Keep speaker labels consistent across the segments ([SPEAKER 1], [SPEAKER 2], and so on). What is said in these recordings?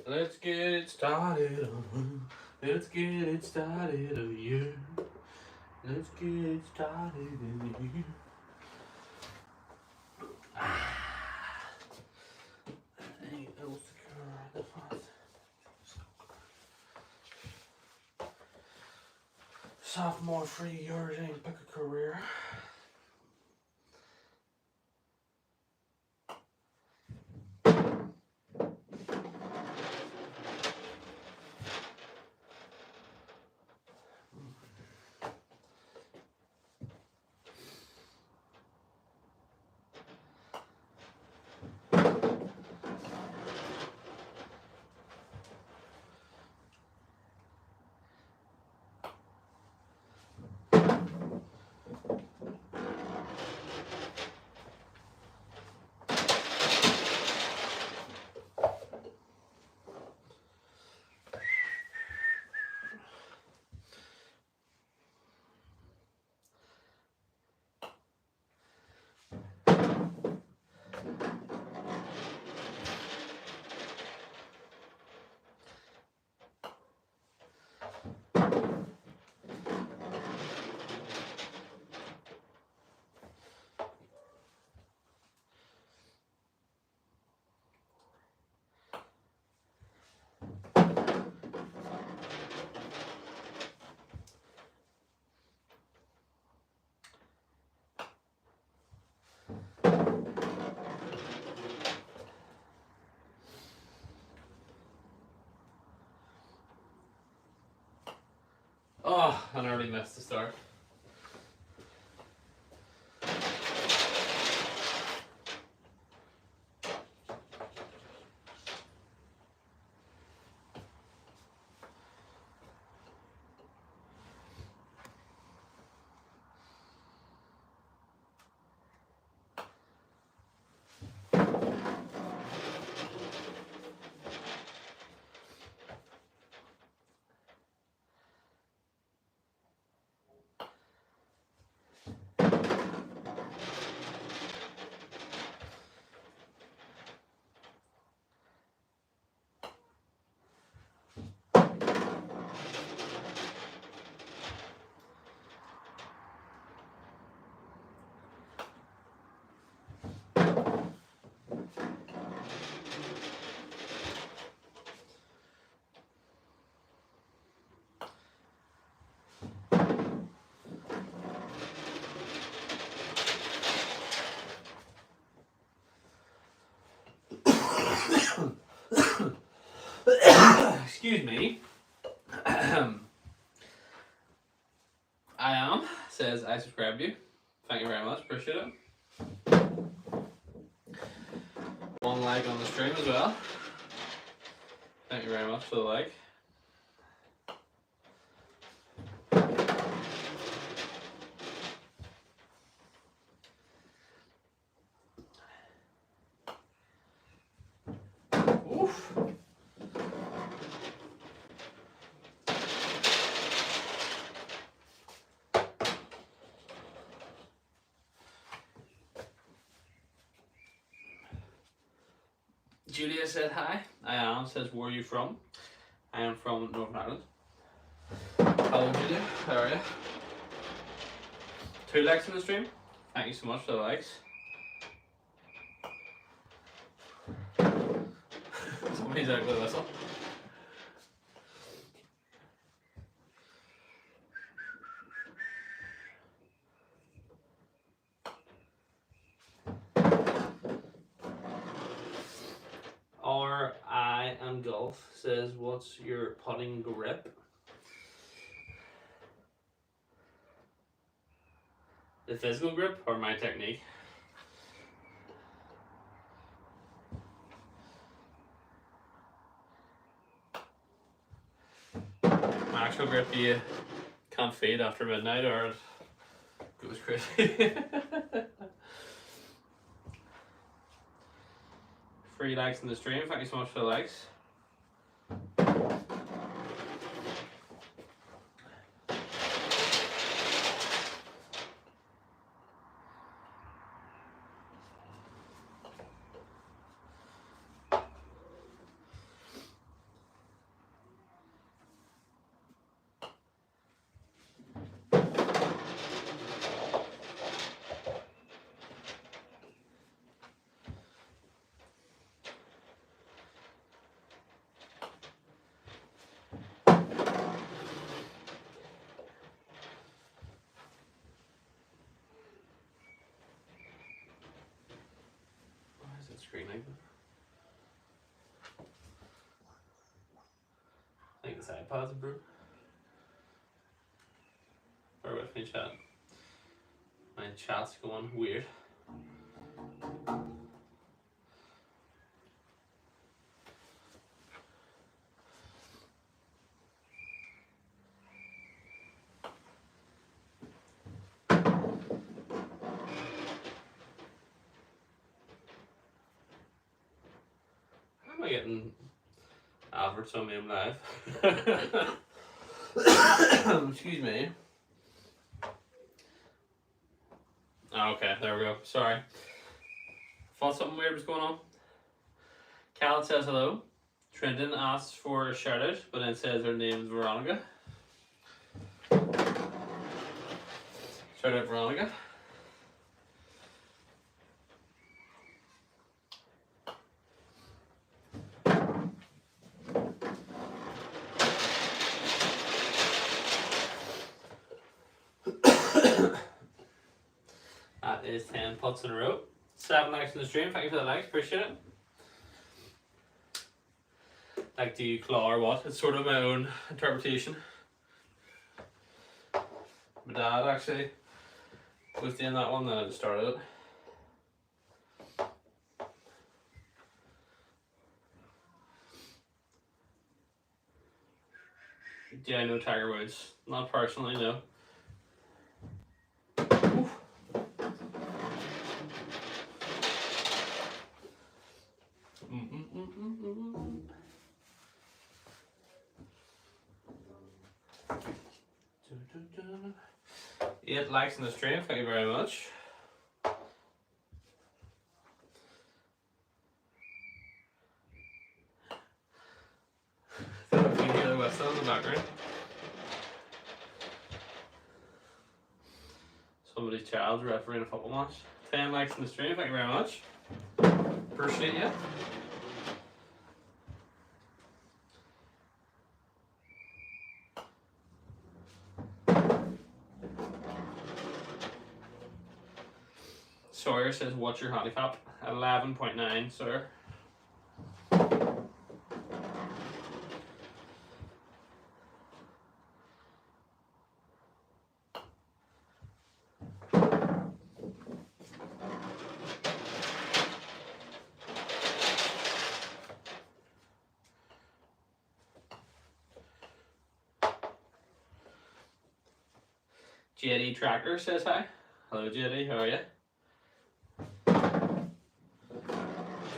[SPEAKER 1] Let's get it started. Let's get it started. Oh yeah. Let's get it started in here. Sophomore free yours ain't pick a career. Oh, I nearly missed the start. Excuse me. I am says I subscribe to you. Thank you very much. Appreciate it. One like on the stream as well. Thank you very much for the like. Oof. Julia said hi. I am says where are you from? I am from Northern Ireland. Hello Julia, how are you? 2 likes in the stream. Thank you so much for the likes. Somebody's out with a whistle. Or I am Golf says what's your putting grip? The physical grip or my technique? My actual grip you can't fade after midnight or it goes crazy. 3 likes in the stream, thank you so much for the likes. I think this iPad's broke. Bear with me, chat. My chat's going weird. How am I getting adverts on me live? Excuse me. Okay, there we go. Sorry. Thought something weird was going on. Cal says hello. Trenton asks for a shout out, but then says her name's Veronica. Shout out Veronica. That is 10 putts in a row. 7 likes in the stream. Thank you for the likes. Appreciate it. Like, do you claw or what? It's sort of my own interpretation. My dad actually was doing that one, then I just started it. Do I know Tiger Woods? Not personally, no. Oof. Eight likes in the stream, thank you very much. I don't know if you can hear the whistle in the background. Somebody's child's refereeing a football match. 10 likes in the stream, thank you very much. Appreciate you. Sawyer says, what's your handicap? 11.9, sir. JD Tracker says hi. Hello JD, how are you?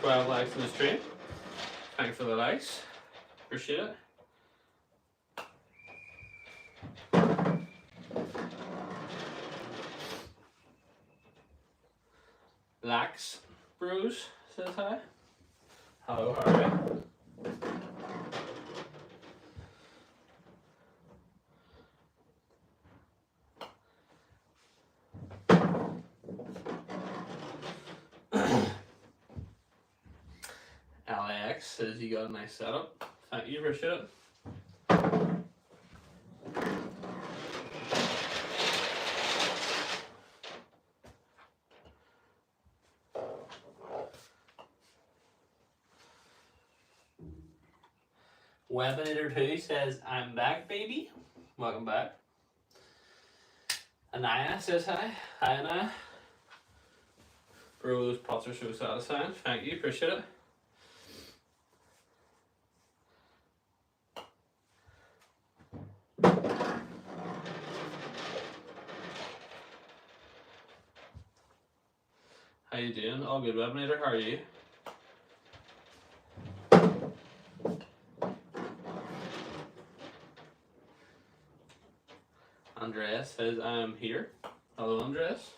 [SPEAKER 1] 12 likes in the stream. Thanks for the likes. Appreciate it. Lax Bros says hi. Hello, how are you? LAX says you got a nice setup. Thank you, appreciate it. Webinator2 says, I'm back, baby. Welcome back. Anaya says hi. Hi, Anaya. Bro, those pots are so satisfying. Thank you, appreciate it. How you doing? All good, Webinator. How are you? Andreas says, I am here. Hello, Andreas.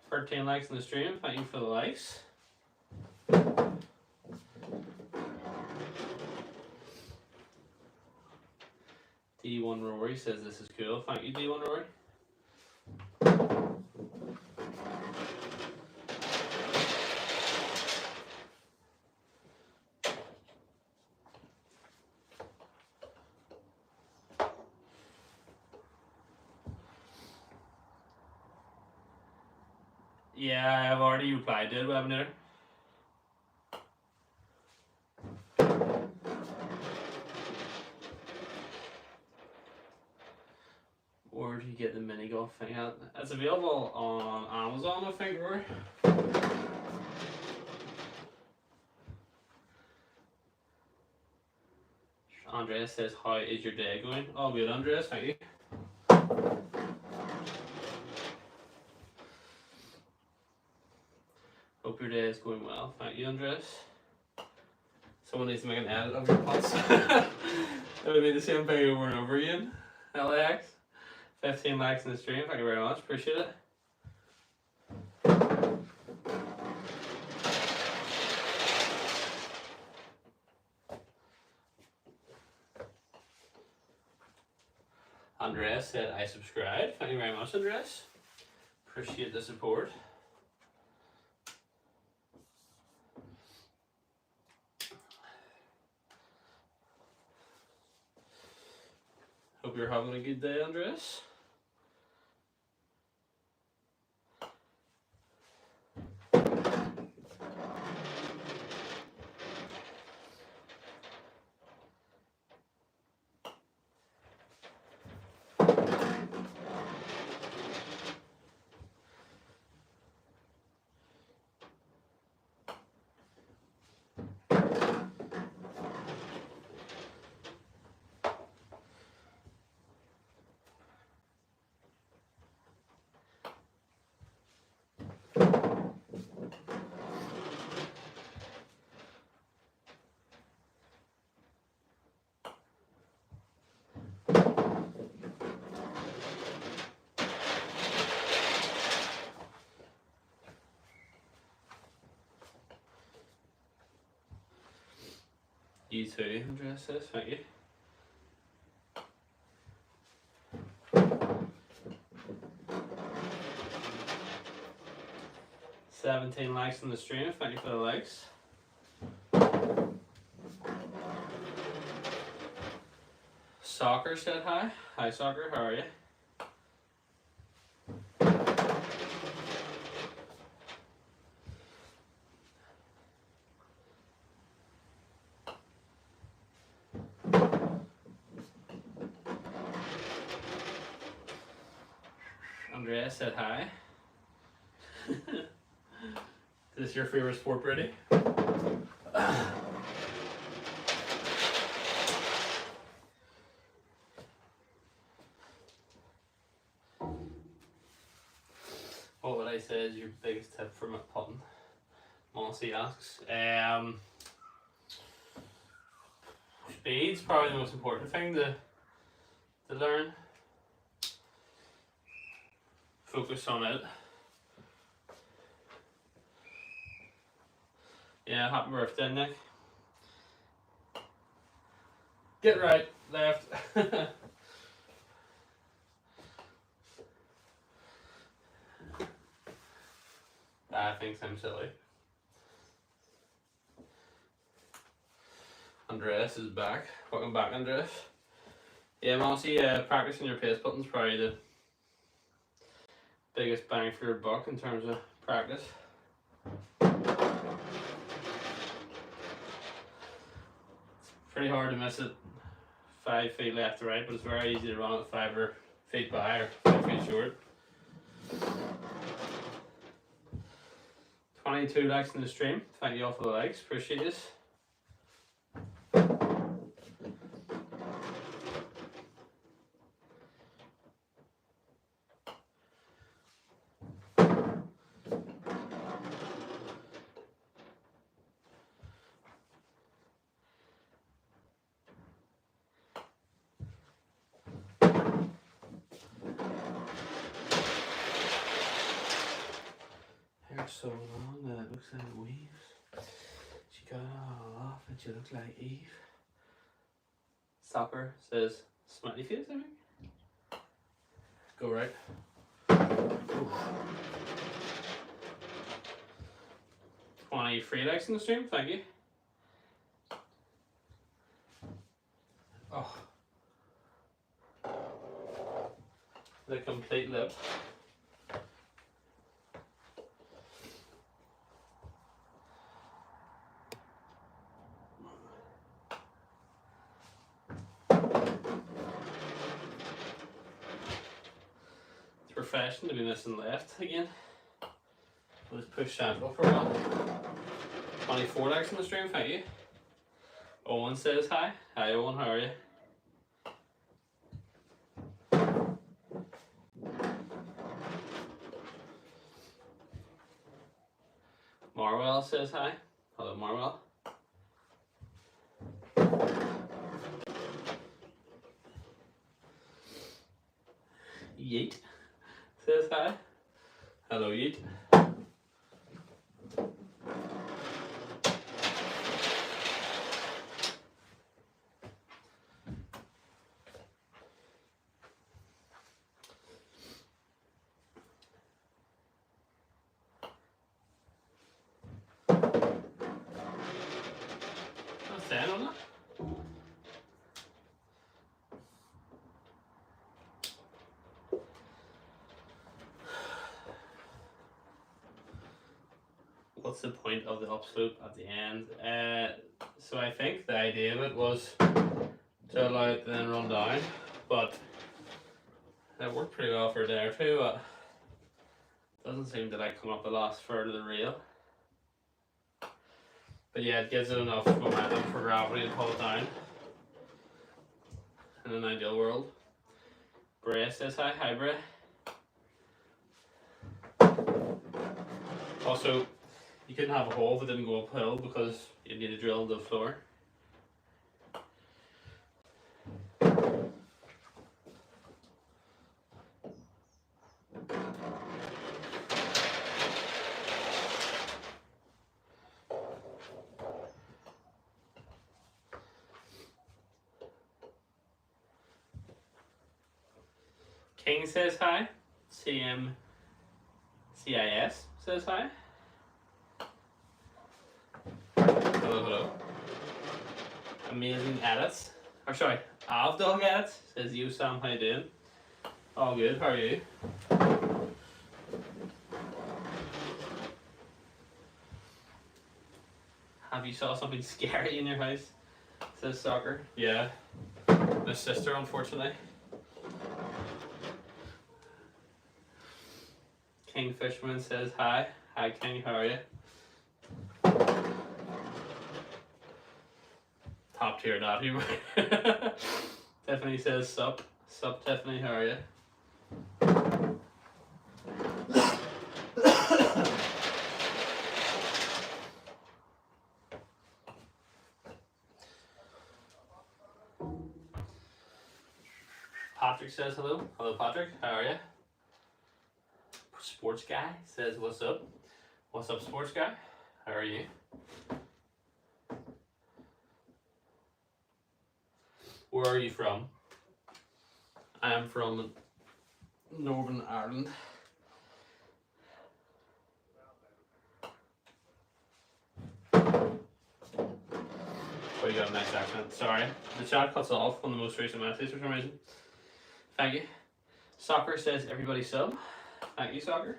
[SPEAKER 1] For 10 likes in the stream. Thank you for the likes. D1 Rory says this is cool. Thank you, D1 Rory. Yeah, I've already replied to it, Webinator. Where do you get the mini golf thing at? It's available on Amazon, I think, Rory. Andreas says, how is your day going? All good, Andreas, thank you. Hope your day is going well. Thank you, Andreas. Someone needs to make an edit of your posts. It would be the same thing over and over again. LAX. 15 likes in the stream. Thank you very much. Appreciate it. Andreas said, I subscribed. Thank you very much, Andreas. Appreciate the support. Hope you're having a good day, Andreas. You too, Andreas says. Thank you. "17 likes on the stream. Thank you for the likes. Soccer said hi. Hi, Soccer. How are you? Andreas said hi. Is this your favorite sport, Brady? What would I say is your biggest tip for putting? Mossy asks. Speed's probably the most important thing to learn. Focus on it. Yeah, happy birthday, Nick. Get right, left. I think I'm silly. Andreas is back. Welcome back, Andreas. Yeah, Mossy, practicing your pace button's probably the biggest bang for your buck in terms of practice. Pretty hard to miss it 5 feet left to right, but it's very easy to run it 5 feet by or 5 feet short. 22 likes in the stream. Thank you all for the likes. Appreciate it. Hair so long that it looks like weaves. She got it all off and she looks like Eve. Soccer says smiley face, I think. Go right. Oof. 23 likes in the stream, thank you. Oh. The complete lip. refreshing to be missing left again. Let's push central for a while. 24 likes on the stream, thank you. Owen says hi. Hi Owen, how are you? Marwell says hi. Hello Marwell. Yeet says hi. Hello Yeet. That's 10 on that. What's the point of the upslope at the end? So I think the idea of it was to allow it to then run down, but it worked pretty well for a day or two, but doesn't seem to like come up the last further than real. But yeah, it gives it enough momentum for gravity to pull it down in an ideal world. Bray says hi. Hi Bray. Also, you couldn't have a hole if it didn't go uphill because you need to drill into the floor. King says hi. CMCIS says hi. Hello, hello. Amazing edits. Or sorry, Avdog edits says you Sam, how you doing? All good, how are you? Have you saw something scary in your house? Says Soccer. Yeah. My sister, unfortunately. King Fishman says hi. Hi King, how are you? Top tier not humor. Tiffany says sup. Sup Tiffany, how are you? Patrick says hello. Hello Patrick, how are you? Sports guy says what's up. What's up sports guy? How are you? Where are you from? I am from Northern Ireland. Oh, you got a nice accent. Sorry. The chat cuts off on the most recent message for some reason. Thank you. Soccer says everybody sub. Thank you, Soccer.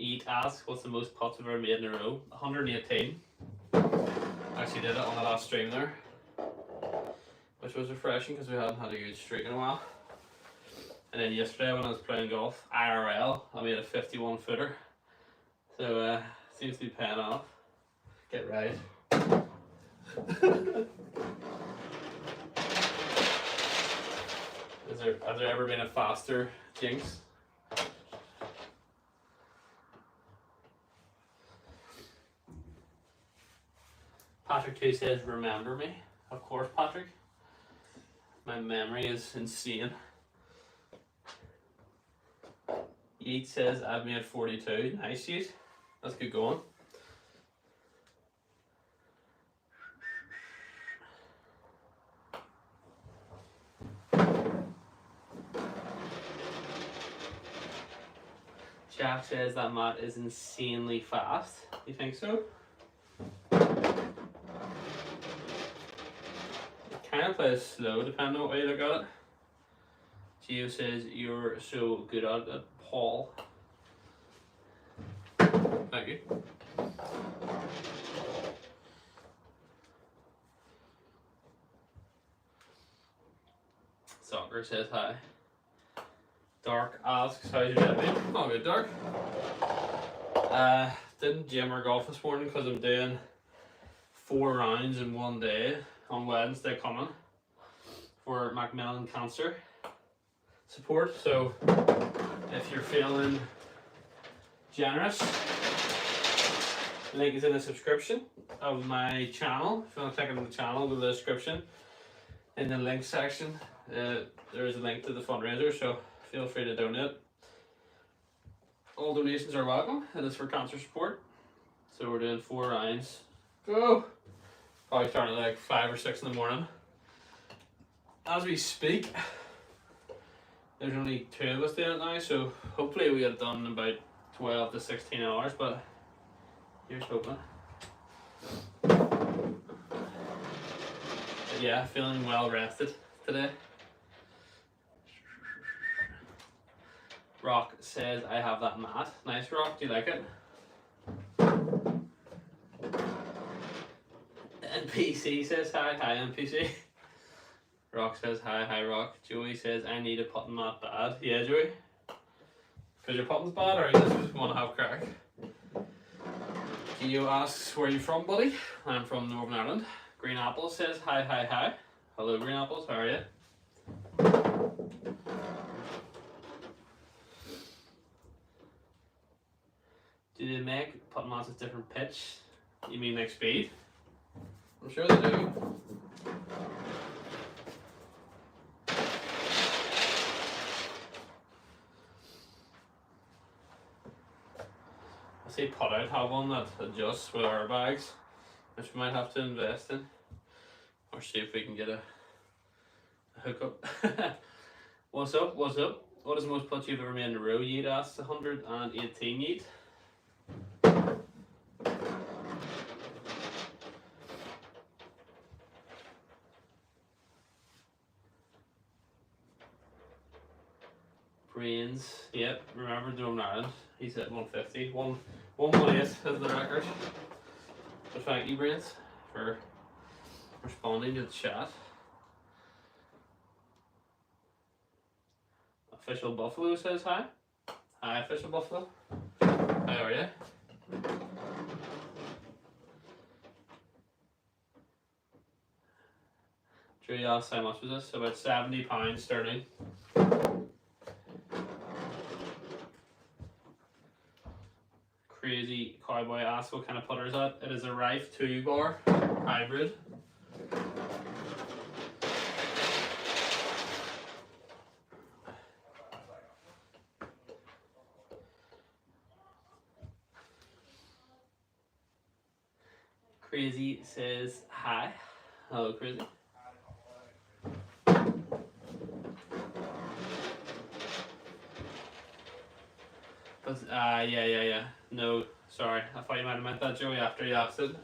[SPEAKER 1] Eat asks what's the most pots we've ever made in a row? 118. Actually did it on the last stream there, which was refreshing because we hadn't had a good streak in a while. And then yesterday when I was playing golf IRL, I made a 51 footer. So seems to be paying off. Get right. Has there ever been a faster jinx? Patrick 2 says, remember me. Of course, Patrick. My memory is insane. Yeet says, I've made 42. Nice, Yeet. That's good going. Jack says that Matt is insanely fast. You think so? Kind of plays slow depending on what way you look at it. Gio says you're so good at it, Paul. Thank you. Parker says hi. Dark asks, how's your day been? All good, Dark. Didn't gym or golf this morning because I'm doing 4 rounds in one day on Wednesday coming for Macmillan Cancer support. So if you're feeling generous, link is in the description of my channel. If you want to click on the channel, go to the description. In the link section, there is a link to the fundraiser, so feel free to donate. All donations are welcome. It is for cancer support. So we're doing 4 rounds. Go! Probably starting at like 5 or 6 in the morning. As we speak, there's only 2 of us doing it now, so hopefully we get it done in about 12 to 16 hours, but here's hoping. But yeah, feeling well rested today. Rock says, I have that mat. Nice, Rock, do you like it? NPC says hi. Hi, NPC. Rock says hi, Rock. Joey says, I need a putting mat bad. Yeah, Joey? Because your putting's bad, or you just want to have crack? Gio asks, where are you from, buddy? I'm from Northern Ireland. Green Apple says, hi. Hello, Green Apples, how are you? Do they make putting mats at different pitch? You mean like speed? I'm sure they do. I see Put Out have one that adjusts with airbags, which we might have to invest in. Or see if we can get a hookup. What's up? What is the most putts you've ever made in a row? Yeet asks 118 yeet. Brains, yep, remember Northern Ireland. He's at 150. 118 is the record. So thank you, Brains, for responding to the chat. Official Buffalo says hi. Hi, Official Buffalo. How are you? Drew asked how much was this? About £70 sterling. Crazy Cowboy asks what kind of putter is that? It is a Rife 2 bar hybrid. Crazy says hi. Hello, Crazy. But, yeah. No, sorry. I thought you might have meant that, Joey, after you asked it.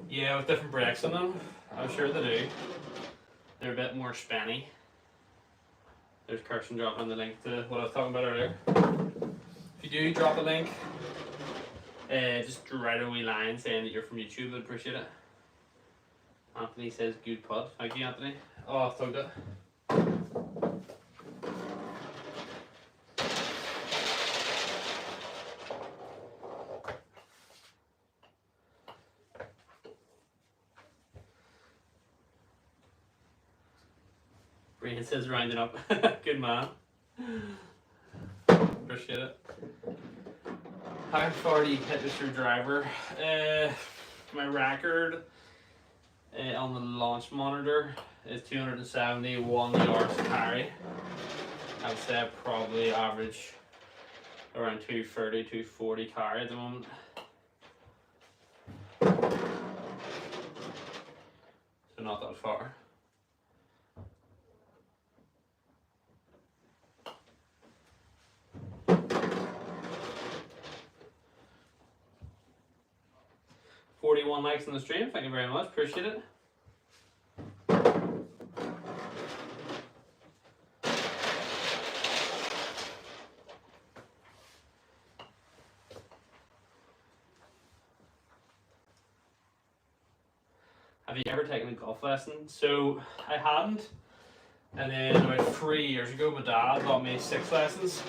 [SPEAKER 1] Yeah, with different brakes on them. I'm sure they do. They're a bit more spanny. There's Kirsten dropping the link to what I was talking about earlier. If you do drop a link, just write a wee line saying that you're from YouTube. I'd appreciate it. Anthony says good pod. Thank you, Anthony. Oh, I've tugged it. Brian says rounding up. Good man. Appreciate it. How far do you hit with your driver? My record on the launch monitor is 271 yards to carry. I would say I probably average around 230, 240 carry at the moment. So not that far. $41 likes on the stream. Thank you very much. Appreciate it. Have you ever taken a golf lesson? So I hadn't And then about 3 years ago, my dad got me 6 lessons,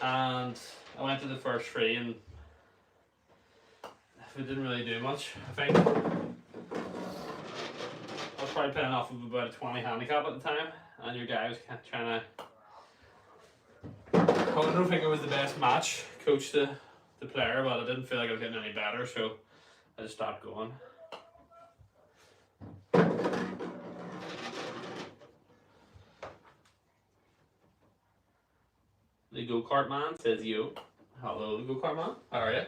[SPEAKER 1] and I went to the first 3, and we didn't really do much. I think I was probably playing off of about a 20 handicap at the time, and your guy was kind of trying to. I don't think it was the best match, coach the player, but I didn't feel like I was getting any better, so I just stopped going. The go-kart man says, yo. Hello, the go-kart man. How are you?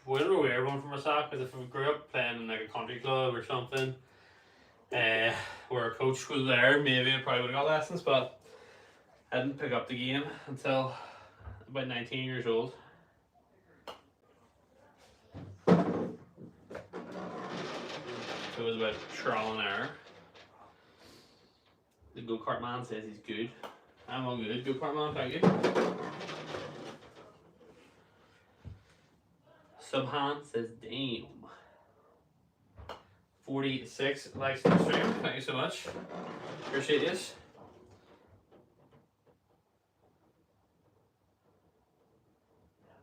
[SPEAKER 1] It's a weird one for myself, because if I grew up playing in like a country club or something, where a coach was there, maybe I probably would have got lessons, but I didn't pick up the game until about 19 years old. So it was about trial and error. The go-kart man says he's good. I'm all good, go-kart man, thank you. Subhan says, damn. 46 likes the stream, thank you so much. Appreciate this.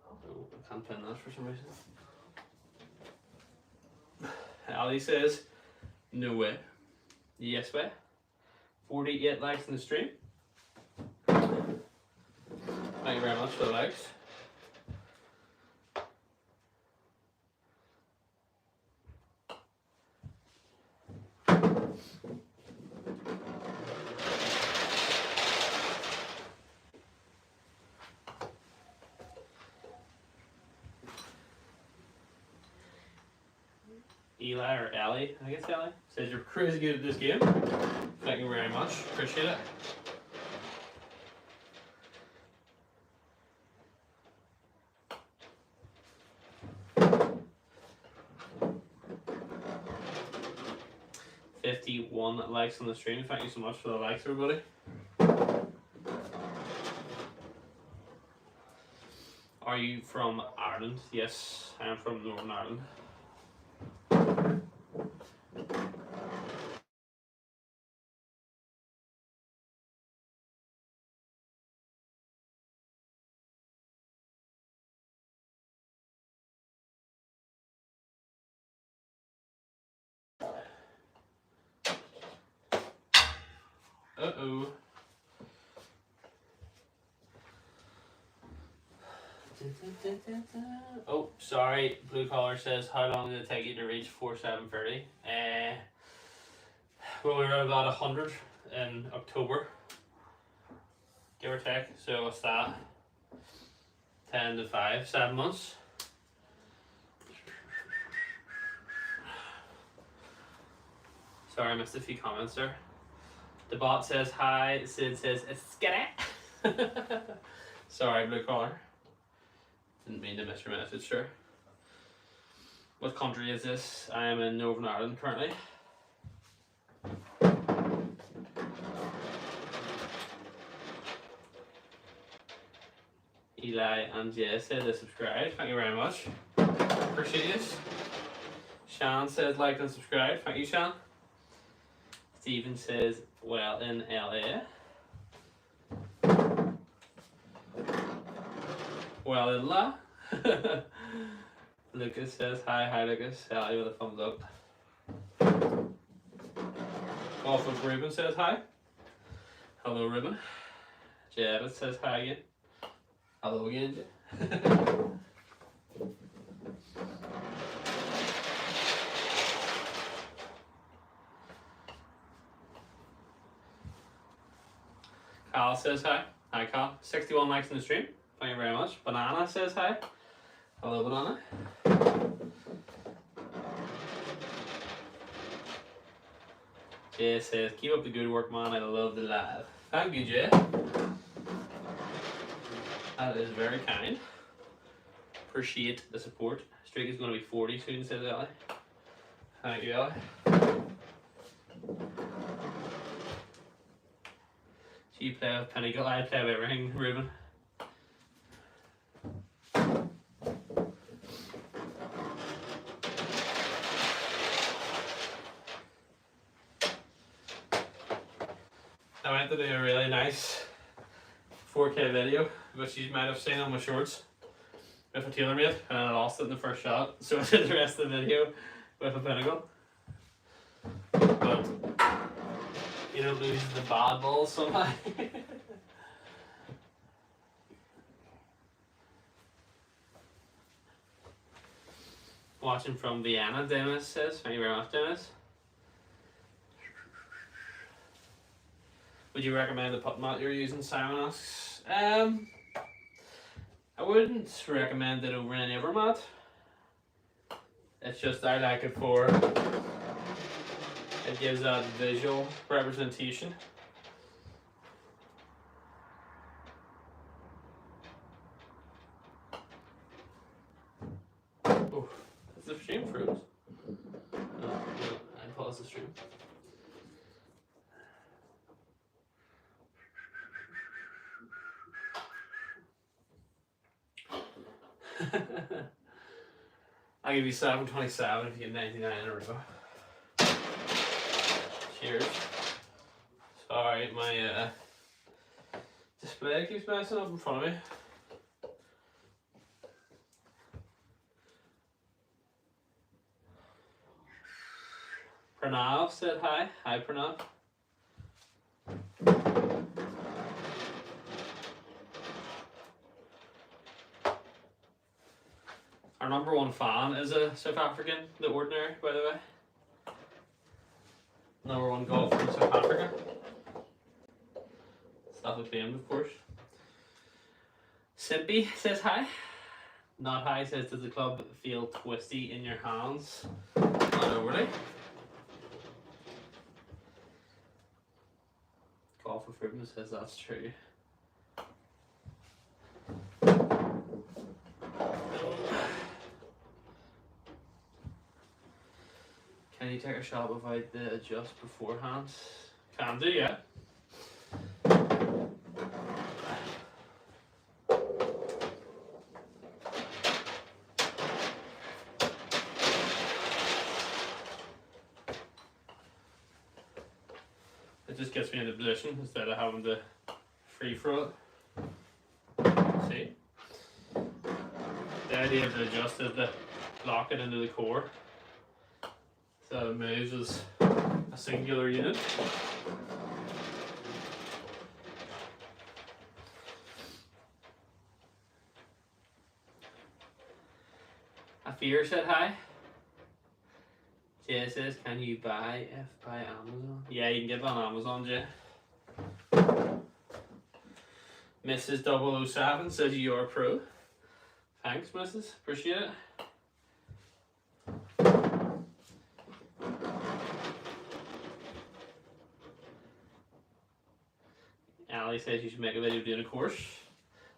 [SPEAKER 1] Oh, I can't pin that for some reason. Ali says, no way. Yes way. 48 likes in the stream. Thank you very much for the likes. Eli or Ellie, I guess Ellie, says you're crazy good at this game. Thank you very much. Appreciate it. $51 likes on the stream. Thank you so much for the likes, everybody. Are you from Ireland? Yes, I am from Northern Ireland. Uh-oh. Oh, sorry. Blue Collar says, how long did it take you to reach 4730? Well, we were about 100 in October, give or take. So what's that? 10 to 5, 7 months. Sorry, I missed a few comments there. The bot says hi. Sid says it's skitty. Sorry, Blue Collar. Didn't mean to miss your message, sir. What country is this? I am in Northern Ireland currently. Eli and Jess said they subscribed. Thank you very much. Appreciate it. Shan says like and subscribe. Thank you, Shan. Stephen says, well, in LA. Well, in La. Lucas says, hi Lucas. Sally with a thumbs up. Off of Ruben says hi. Hello, Ruben. Jared says hi again. Hello again, Kyle says hi. Hi, Kyle. 61 likes in the stream. Thank you very much. Banana says hi. Hello, Banana. Jay says, keep up the good work, man. I love the live. Thank you, Jay. That is very kind. Appreciate the support. Streak is going to be 40 soon, says Ellie. Thank you, Ellie. You play with Pinnacle, I play with everything, Ruben. I went to do a really nice 4K video, which you might have seen on my shorts, with a TaylorMade, and I lost it in the first shot, so I did the rest of the video with a Pinnacle. But you don't lose the bad balls somehow. Watching from Vienna, Dennis says. Thank you very much, Dennis. Would you recommend the putt mat you're using, Simon asks? I wouldn't recommend it over any other mat. It's just I like it for, it gives that visual representation. Oh, is the stream froze? No, I paused the stream. I'll give you 727 if you get 99 in a row. Cheers. Sorry, my display keeps messing up in front of me. Pranav said hi. Hi, Pranav. Our number one fan is a South African, the Ordinary, by the way. Number one golfer in South Africa. Self-acclaimed, of course. Simpy says hi. Not hi says, does the club feel twisty in your hands? Not overly. Golf for Fruitman says that's true. Can you take a shot without the adjust beforehand? Can do, yeah. It just gets me into position instead of having to free throw it. See? The idea of the adjust is to lock it into the core. So it moves as a singular unit. Afir said hi. Jay says, can you buy Amazon? Yeah, you can get it on Amazon, Jay. Mrs. 007 says you are pro. Thanks, Mrs. Appreciate it. Ali says you should make a video doing a course.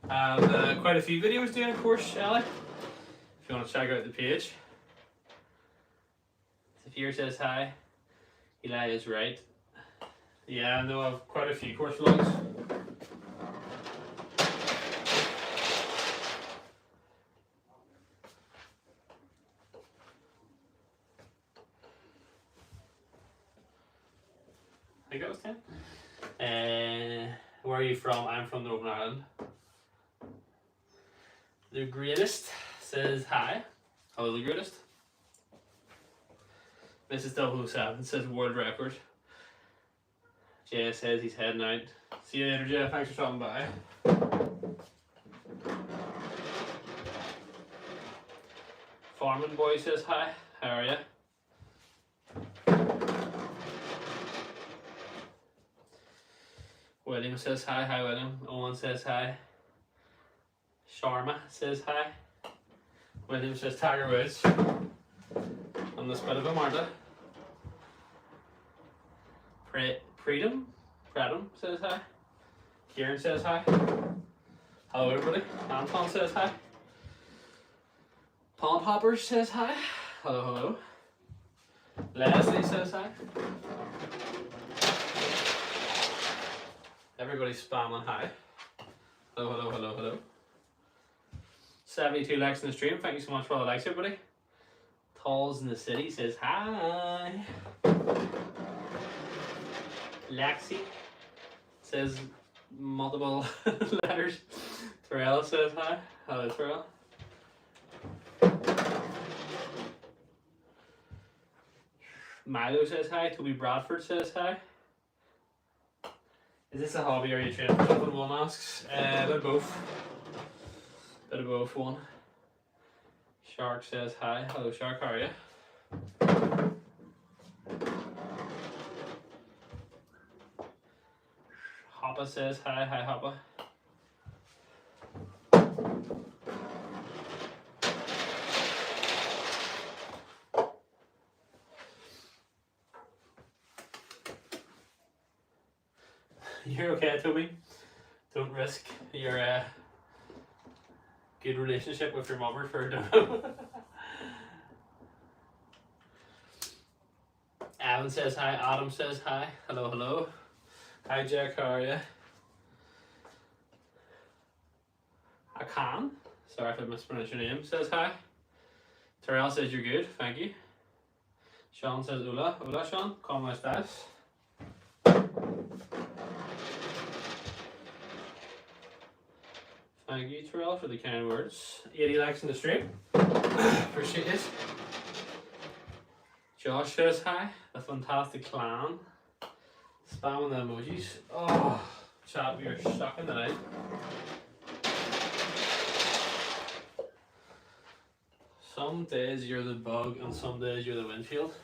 [SPEAKER 1] Quite a few videos doing a course, Ali. If you want to check out the page. Zafir says hi. Eli is right. Yeah, I know I have quite a few course vlogs. I think that was 10. Where are you from? I'm from Northern Ireland. The greatest says hi. Hello, the greatest. Mrs. 007 says world record. Jay says he's heading out. See you later, Jay. Thanks for stopping by. Farman Boy says hi. How are you? William says hi. Hi, William. Owen says hi. Sharma says hi. William says Tiger Woods. On this bit of a Marta. Predum says hi. Kieran says hi. Hello, everybody. Anton says hi. Pond Hopper says hi. Hello, hello. Leslie says hi. Everybody's spamming hi. Hello, hello, hello, hello. 72 likes in the stream. Thank you so much for all the likes, everybody. Talls in the city says hi. Lexi says multiple letters. Terrell says hi. Hello, Terrell. Milo says hi. Toby Bradford says hi. Is this a hobby or are you training for something? One asks. Bit of both. Bit of both. One. Shark says hi. Hello, Shark. How are you? Hoppa says hi. Hi, Hoppa. You're okay, Toby. Don't risk your good relationship with your mother for a dono. Alan says hi. Adam says hi. Hello, hello. Hi, Jack. How are you? Akan, sorry if I mispronounced your name, says hi. Terrell says you're good. Thank you. Sean says hola. Hola, Sean. ¿Cómo estás? Thank you, Terrell, for the kind words. 80 likes in the stream. Appreciate it. Josh says hi. The fantastic clan. Spamming the emojis. Oh, chat, we are stuck in the night. Some days you're the bug and some days you're the windshield.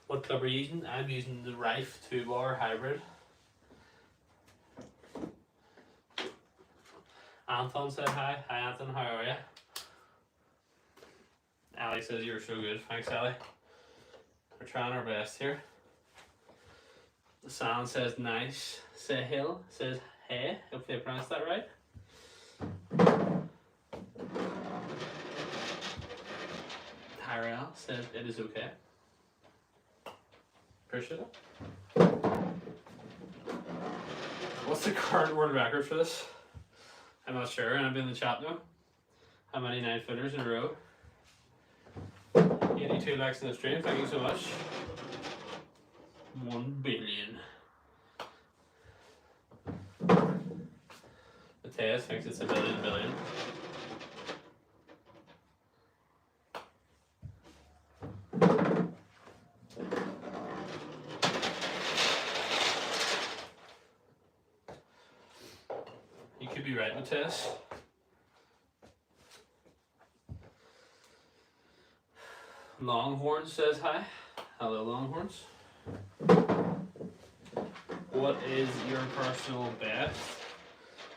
[SPEAKER 1] What club are you using? I'm using the Rife 2-bar hybrid. Anton said hi. Hi Anton, how are you? Ali says you're so good. Thanks, Ali. We're trying our best here. The sound says nice. Sahil says hey. Hopefully I pronounced that right. Tyrell says it is okay. Appreciate it. What's the current world record for this? I'm not sure, and I've been in the chat now. How many 9-footers in a row? 82 likes in the stream, thank you so much. 1 billion. Mateus thinks it's a billion. You could be right, Mateus. Longhorn says hi. Hello, Longhorns. What is your personal best?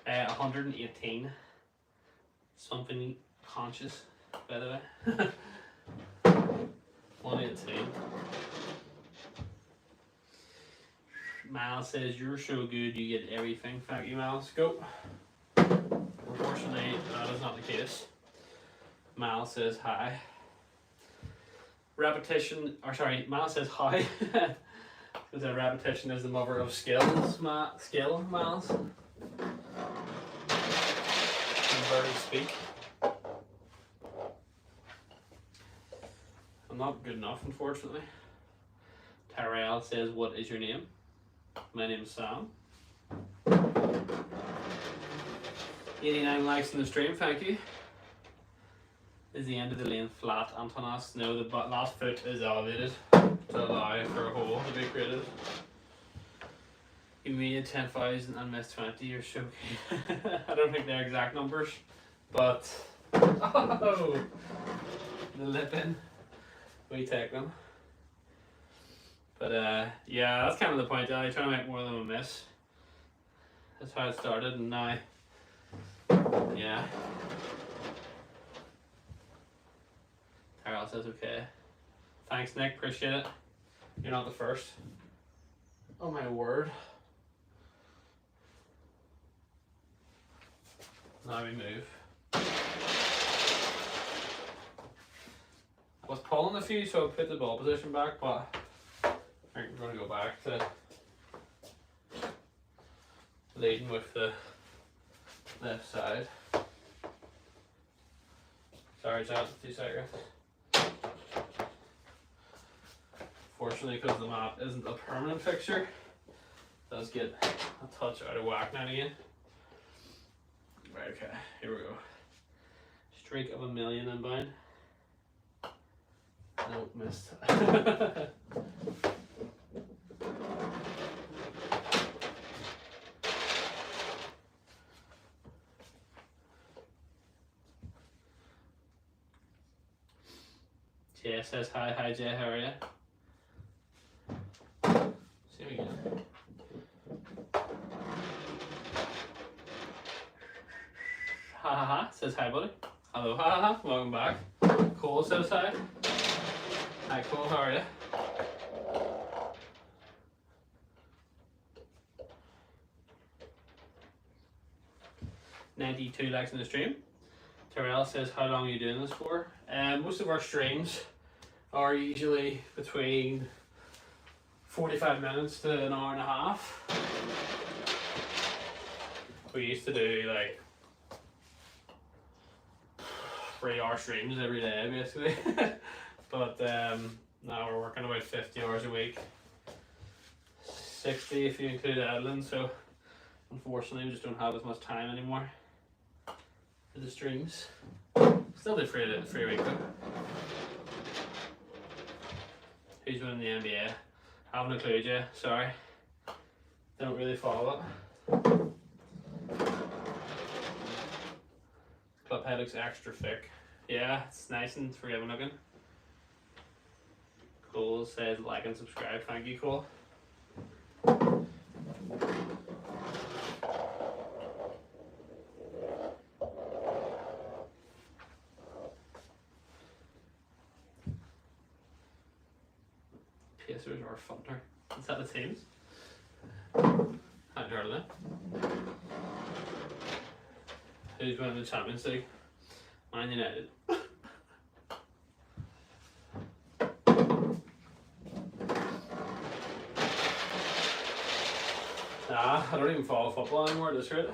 [SPEAKER 1] 118. Something conscious, by the way. 118. Miles says you're so good you get everything. Thank you, Miles. Go. Unfortunately, that is not the case. Miles says hi. Repetition, or sorry, Miles says hi. Because repetition is the mother of skills. Skill, Miles. Birds speak. I'm not good enough, unfortunately. Tyrell says, what is your name? My name's Sam. 89 likes in the stream, thank you. Is the end of the lane flat? Anton asks. No, the last foot is elevated to allow for a hole to be created. You made 10,000 and missed 20, you're so good. I don't think they're exact numbers, but oh, the lip in, we take them. But yeah, that's kind of the point. I try to make more than a miss. That's how it started, and now, yeah. Tyrell says okay. Thanks, Nick. Appreciate it. You're not the first. Oh my word. Now we move. I was pulling a few, so I put the ball position back, but I think we're going to go back to leading with the left side. Sorry, John, 2 seconds. Fortunately, because the map isn't a permanent fixture, it does get a touch out of whack now and again. Right, okay, here we go. Streak of 1 million inbound. Nope, missed. Jay says hi. Hi Jay, how are you? See me again. Ha ha ha says hi buddy. Hello, ha ha ha, welcome back. Cole says hi. Hi Cole, how are you? $92 likes in the stream. Terrell says, how long are you doing this for? Most of our streams are usually between 45 minutes to an hour and a half. We used to do like 3-hour streams every day basically. But now we're working about 50 hours a week. 60 if you include Adlin, so unfortunately we just don't have as much time anymore for the streams. Still do free week though. Who's winning the NBA? Haven't a clue yet, sorry. Don't really follow it. Clubhead looks extra thick. Yeah, it's nice and forgiving looking. Cole says like and subscribe. Thank you, Cole. Pacers are funner. Is that the teams? Hadn't heard of them. Who's winning the Champions League? Man United. Nah, I don't even follow football anymore at this rate.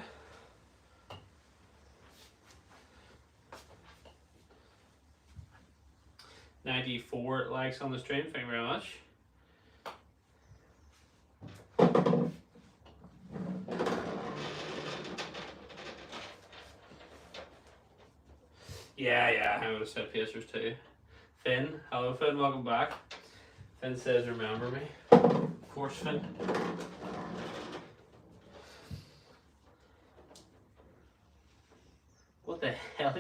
[SPEAKER 1] $94 likes on the stream, thank you very much. Yeah, I would have said Pacers too. Finn, hello Finn, welcome back. Finn says remember me. Of course, Finn. What the hell?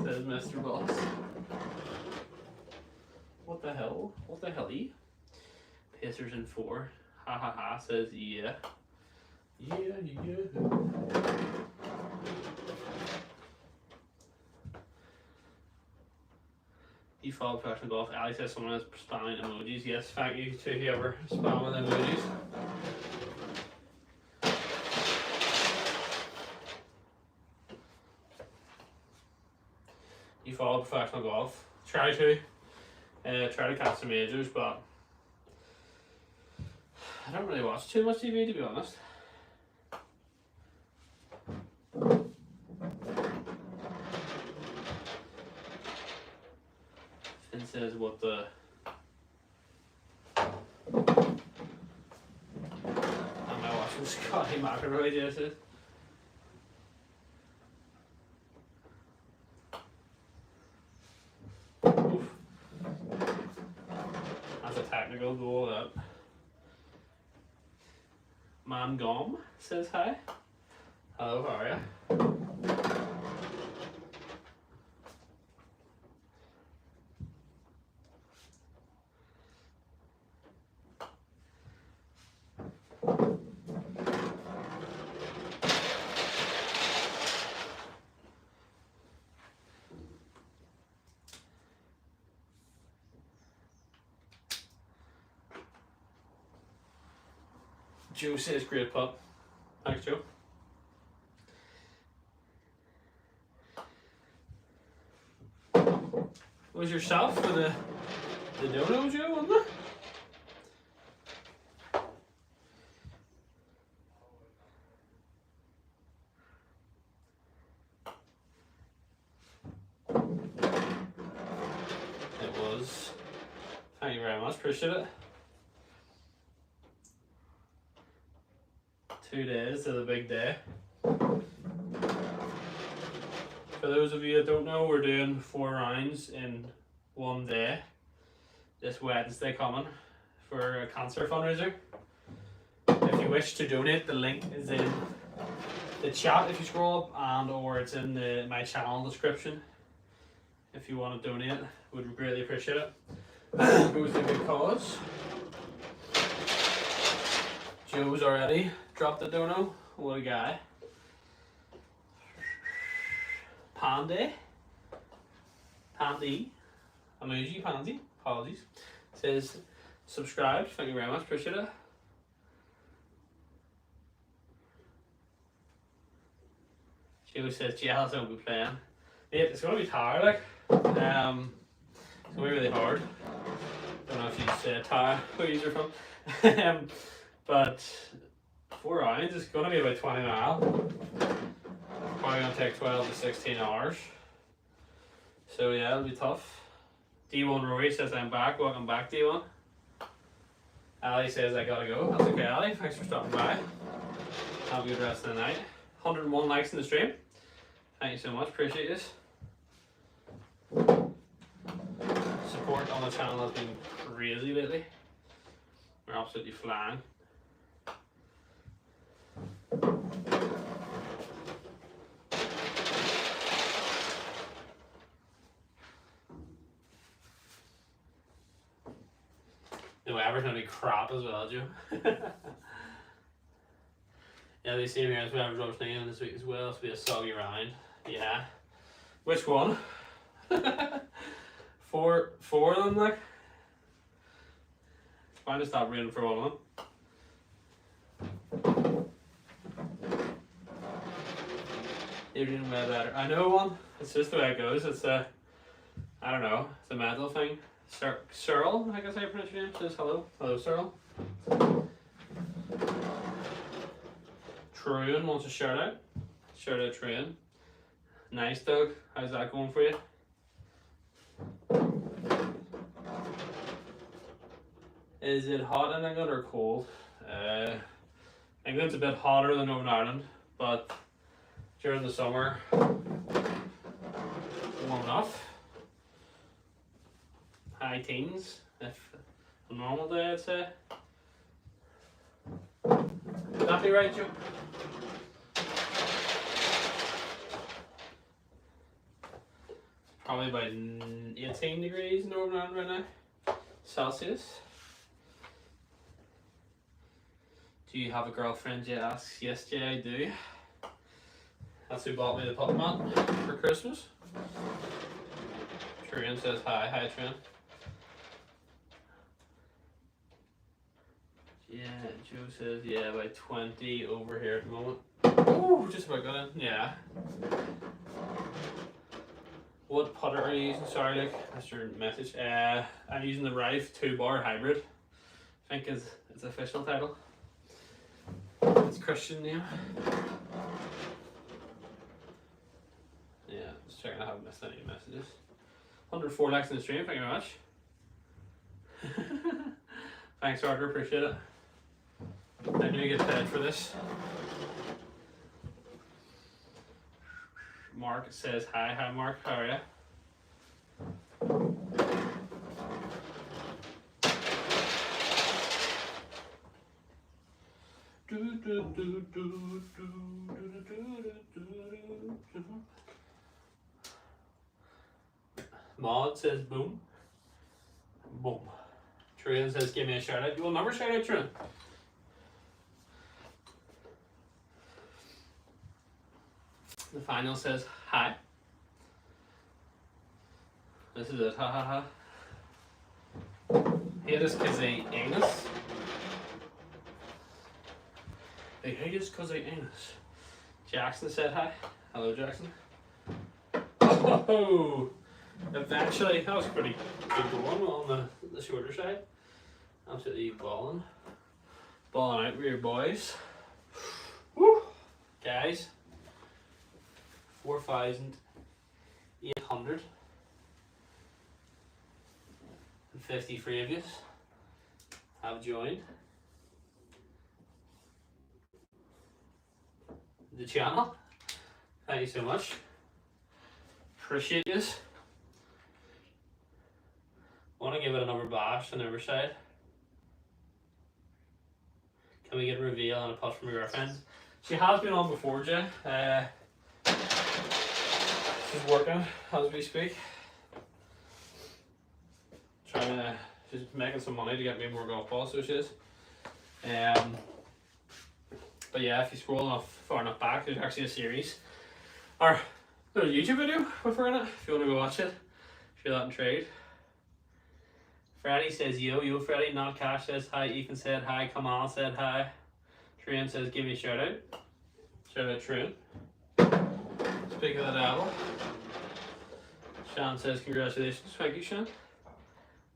[SPEAKER 1] Says Mr. Boss. What the hell? What the hell? Pacers in 4. Ha ha ha says yeah. Yeah. You follow professional golf. Ali says someone is spamming emojis. Yes, thank you to whoever spamming emojis. You follow professional golf. Try to catch some majors, but I don't really watch too much TV to be honest. Finn says what the am I watching Scotty McElroy Jesse? Oof. That's a technical goal that. Man Gom says hi. Hello, how are you? Joe says great pup. Thanks, Joe. Was yourself for the dono, Joe, wasn't it? because. Thank you very much, appreciate it. 2 days to the big day. For those of you that don't know, we're doing 4 rounds in 1 day this Wednesday coming for a cancer fundraiser. If you wish to donate, the link is in the chat if you scroll up, and or it's in my channel description. If you want to donate, would greatly appreciate it. Goes to a good cause. Joe's already dropped the dono. What a guy. Pandy. Emoji Pansy. Apologies. Says subscribe. Thank you very much. Appreciate it. Joe says jealous won't be playing. Mate, it's gonna be tired, like. It's gonna be really hard. Don't know if you say tired where you're from. But 4 rounds is gonna be about 20 miles. Probably gonna take 12 to 16 hours. So yeah, it'll be tough. D1 Rory says I'm back. Welcome back, D1. Ali says I gotta go. That's okay, Ali. Thanks for stopping by. Have a good rest of the night. 101 likes in the stream. Thank you so much. Appreciate this. Support on the channel has been crazy lately. We're absolutely flying. The weather's gonna be crap as well, Joe. Yeah, they see me as weather's obviously in this week as well. It's be a soggy round. Yeah. Which one? Four of them, like. It's fine to stop reading for one of them. You're doing way better. I know one. It's just the way it goes. It's a, I don't know. It's a mental thing. Cyril, I guess I pronounce your name. Says hello. Hello, Cyril. Troyan wants a shout out. Shout out, Troyan. Nice, Doug. How's that going for you? Is it hot in England or cold? England's a bit hotter than Northern Ireland, but during the summer, warm enough. High teens, if a normal day, I'd say. Would that be right, Joe? Probably about 18 degrees in Northern Ireland right now. Celsius. Do you have a girlfriend? Jay asks. Yes, Jay, I do. That's who bought me the puppet mat for Christmas. Trian says hi. Hi, Trian. Yeah, Joe says, yeah, about 20 over here at the moment. Ooh, just about got in. Yeah. What putter are you using? Sorry, Luke, that's your message. I'm using the Rife 2-bar hybrid. I think is its official title. It's Christian name. Yeah, just checking I haven't missed any messages. 104 likes in the stream, thank you very much. Thanks, Arthur, appreciate it. I do get paid for this. Mark says hi. Hi, Mark. How are you? Maud says boom. Boom. Trian says give me a shout out. You will never shout out, Trian. Nathaniel says hi. This is it, ha ha ha. Hate us cause they ain't us. They hate us cause they ain't us. Jackson said hi. Hello, Jackson. Oh, eventually, that was pretty good going on the shorter side. Absolutely balling. Balling out with your boys. Woo! Guys. 4,800. 53 of you have joined the channel. Thank you so much. Appreciate this. Want to give it another bash on the other side. Can we get a reveal and a putt from your girlfriend? She has been on before, Jay. She's working as we speak. She's making some money to get me more golf balls, so she is. But yeah, if you scroll enough far enough back, there's actually a series. Or there's a YouTube video with her in it, if you want to go watch it. If you're that intrigued. Freddie says yo Freddie, not Cash says hi, Ethan said hi, Kamal said hi. Train says give me a shout out. Shout out Train. Speak of the devil. Sean says congratulations, thank you Sean.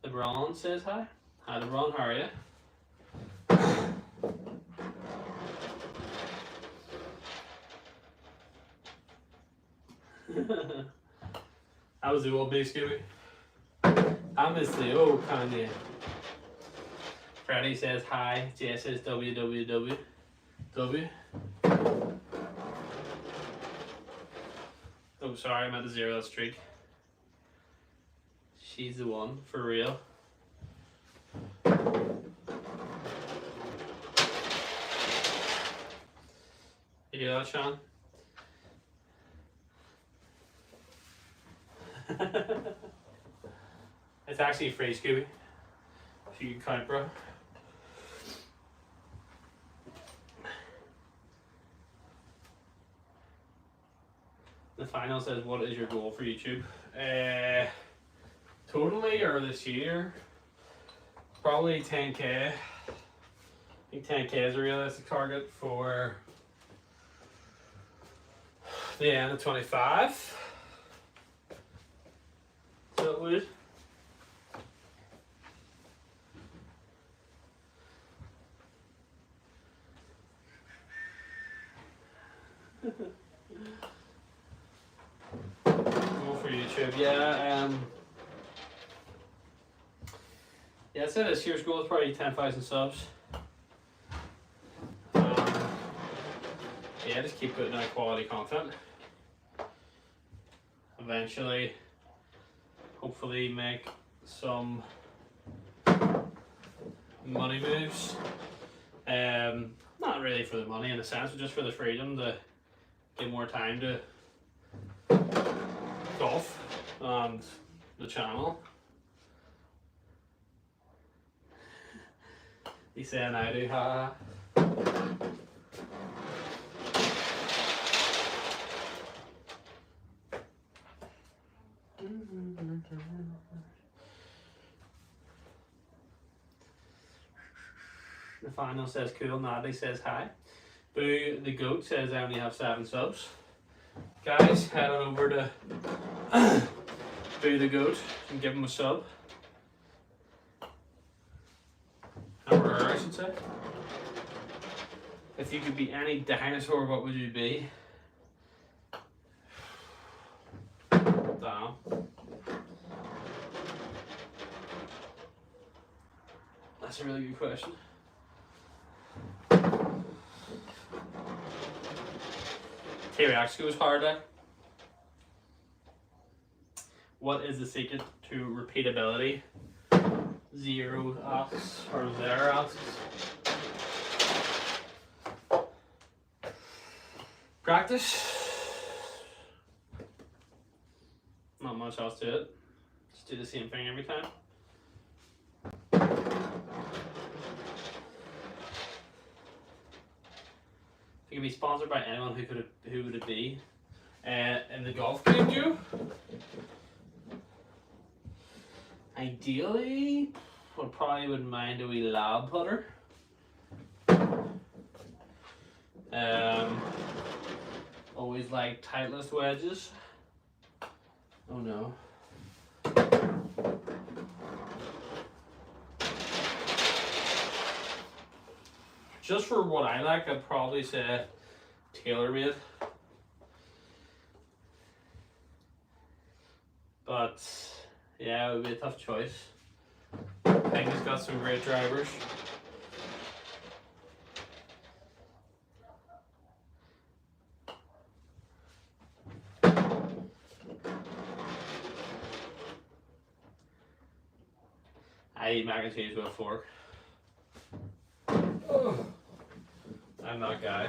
[SPEAKER 1] LeBron says hi. Hi LeBron, how are you? How was the old base, Scooby? I miss the old Kanye. Freddie says hi. Jay says www. W. Oh, sorry, I'm at the 0 streak. She's the one, for real. You hear that, Sean? It's actually free, Scooby. If you can count, bro. The final says, what is your goal for YouTube? Totally, or this year? Probably 10k. I think 10k is a realistic target for the end of 25. So it would. Go for YouTube, yeah. Yeah, I'd say this year's goal is probably 10,000 subs. Yeah, just keep putting out quality content. Eventually, hopefully make some money moves. Not really for the money in a sense, but just for the freedom to get more time to golf and the channel. He's saying I do, ha. The final says cool, Natalie says hi. Boo the Goat says I only have 7 subs. Guys, head on over to Boo the Goat and give him a sub. Or her, I should say. If you could be any dinosaur, what would you be? Damn. That's a really good question. T-Rex goes harder. What is the secret to repeatability? 0 asks or 0 asks. Practice. Not much else to it. Just do the same thing every time. If you could be sponsored by anyone, who would it be? In the golf game, Joe? Ideally, I probably wouldn't mind a wee lab putter. Always like Titleist wedges. Oh no. Just for what I like, I'd probably say TaylorMade. But yeah, it would be a tough choice. think he's got some great drivers. I eat mac and cheese with a fork. Oh, I'm that guy.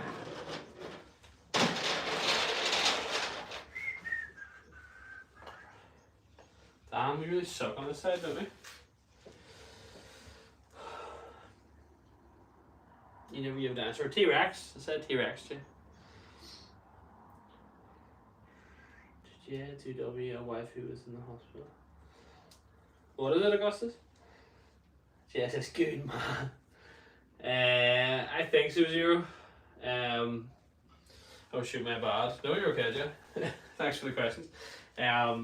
[SPEAKER 1] Damn, we really suck on this side, don't we? You never give an answer. T-Rex. I said T-Rex too. Yeah, 2W, a wife who was in the hospital. What is it, Augustus? Yes, it's good, man. I think so, 0. Oh shoot, my bad. No, you're okay, Joe. Thanks for the questions. I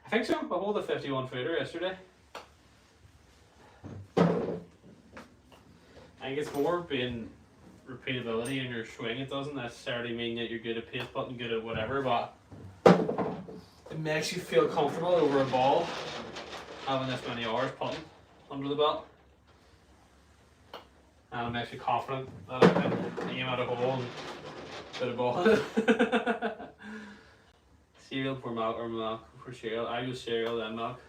[SPEAKER 1] think so. I hold a 51 footer yesterday. I think it's more being repeatability in your swing. It doesn't necessarily mean that you're good at pace putting, good at whatever, but it makes you feel comfortable over a ball having this many hours putting under the belt. And it makes you confident that I can aim at a hole and put a ball in it. Cereal for milk or milk for cereal? I use cereal then milk.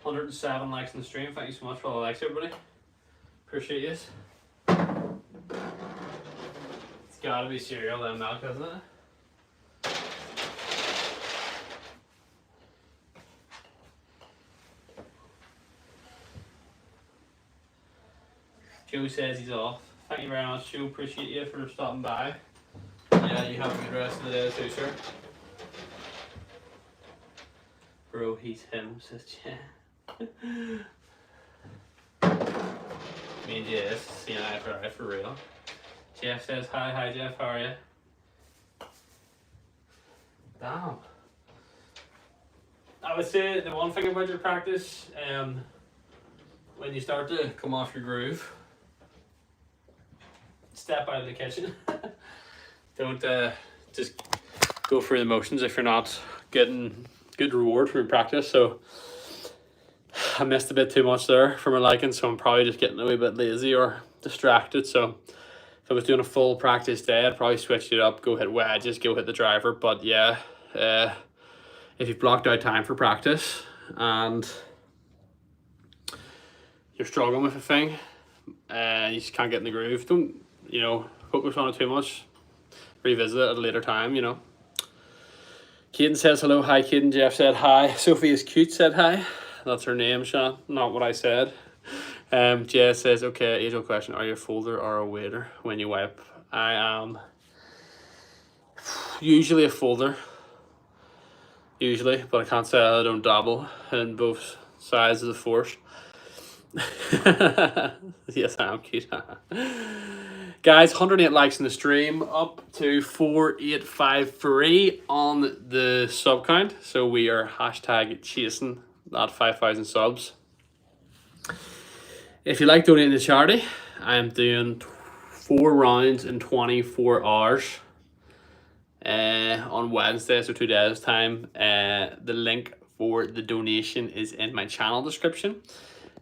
[SPEAKER 1] $107 likes in the stream. Thank you so much for all the likes, everybody. Appreciate you. It's gotta be cereal then milk, hasn't it? Joe says he's off. Thank you very much, Joe. Appreciate you for stopping by. Yeah, you have a good rest of the day too, sir. Bro, he's him, says Jen. Me and Jess, seeing eye for real. Jeff says, hi Jeff, how are you? Damn. I would say the one thing about your practice, when you start to come off your groove, step out of the kitchen. Don't just go through the motions if you're not getting good reward from your practice. So I missed a bit too much there for my liking, so I'm probably just getting a wee bit lazy or distracted. So if I was doing a full practice day, I'd probably switch it up, go hit wedges, go hit the driver. But yeah, if you've blocked out time for practice and you're struggling with a thing and you just can't get in the groove, don't, focus on it too much. Revisit it at a later time, Caden says hello. Hi, Caden. Jeff said hi. Sophie is cute said hi. That's her name, Sean. Not what I said. Jess says, okay, age-old question. Are you a folder or a waiter when you wipe? I am usually a folder. Usually, but I can't say I don't dabble in both sides of the force. Yes, I am cute. Guys, 108 likes in the stream, up to 4853 on the sub count. So we are hashtag chasing that 5,000 subs. If you like donating to charity, I am doing 4 rounds in 24 hours on Wednesday, so 2 days time. The link for the donation is in my channel description.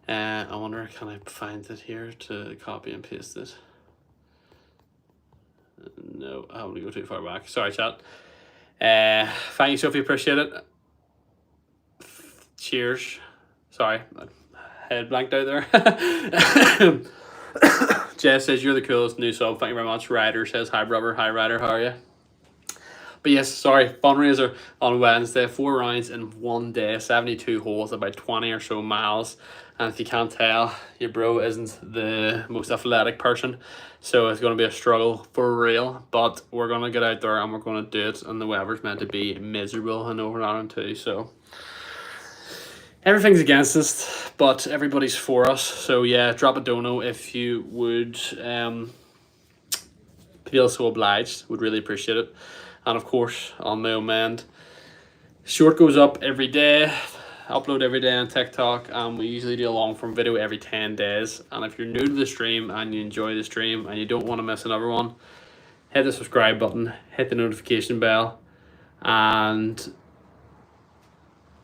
[SPEAKER 1] I wonder, can I find it here to copy and paste it? No, I want to go too far back. Sorry, chat. Thank you, Sophie. Appreciate it. Cheers. Sorry, head blanked out there. Jess says you're the coolest new sub. Thank you very much. Ryder says hi, brother. Hi, Ryder. How are you? But yes, sorry. Fundraiser on Wednesday. 4 rounds in 1 day. 72 holes, about 20 or so miles. And if you can't tell, your bro isn't the most athletic person. So it's going to be a struggle for real. But we're going to get out there and we're going to do it. And the weather's meant to be miserable in Northern Ireland too. So everything's against us, but everybody's for us. So yeah, drop a dono if you would feel so obliged. Would really appreciate it. And of course, on my own end, short goes up every day. Upload every day on TikTok, and we usually do a long form video every 10 days. And if you're new to the stream and you enjoy the stream and you don't want to miss another one, hit the subscribe button, hit the notification bell, and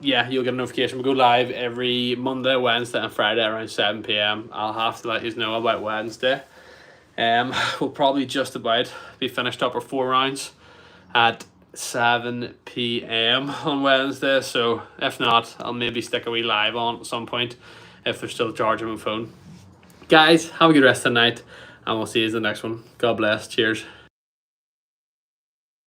[SPEAKER 1] yeah, you'll get a notification. We go live every Monday, Wednesday, and Friday around 7 p.m. I'll have to let you know about Wednesday. We'll probably just about be finished up our 4 rounds at 7 p.m. on Wednesday. So if not, I'll maybe stick a wee live on at some point if they're still charging my phone. Guys, have a good rest of the night, and we'll see you in the next one. God bless. Cheers.